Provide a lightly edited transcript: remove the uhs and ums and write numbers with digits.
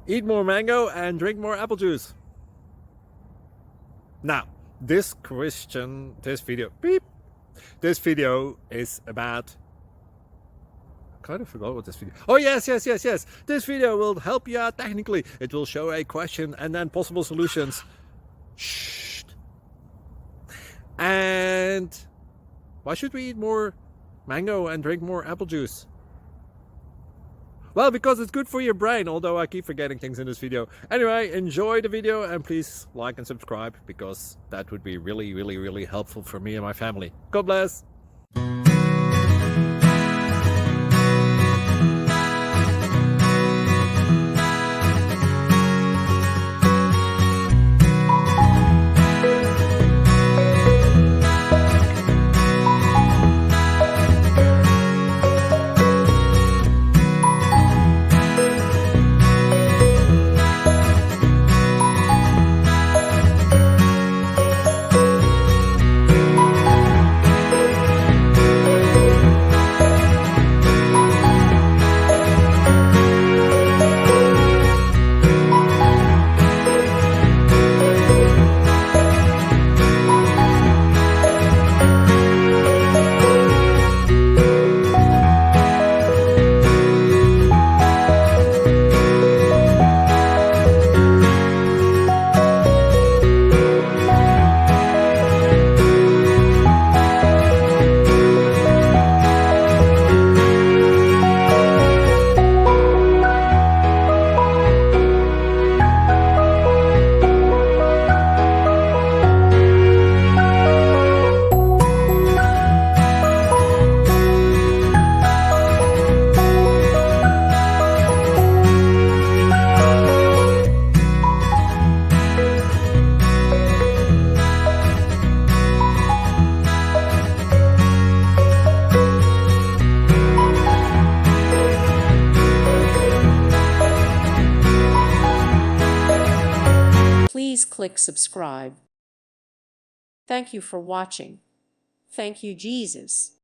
Eat more mango and drink more apple juice. Now, this video is about, I kind of forgot what this video. Oh, yes. This video will help you out technically. It will show a question and then possible solutions. Shh. And why should we eat more mango and drink more apple juice? Well, because it's good for your brain, although I keep forgetting things in this video. Anyway, enjoy the video and please like and subscribe, because that would be really helpful for me and my family. God bless. Please click subscribe. Thank you for watching. Thank you, Jesus.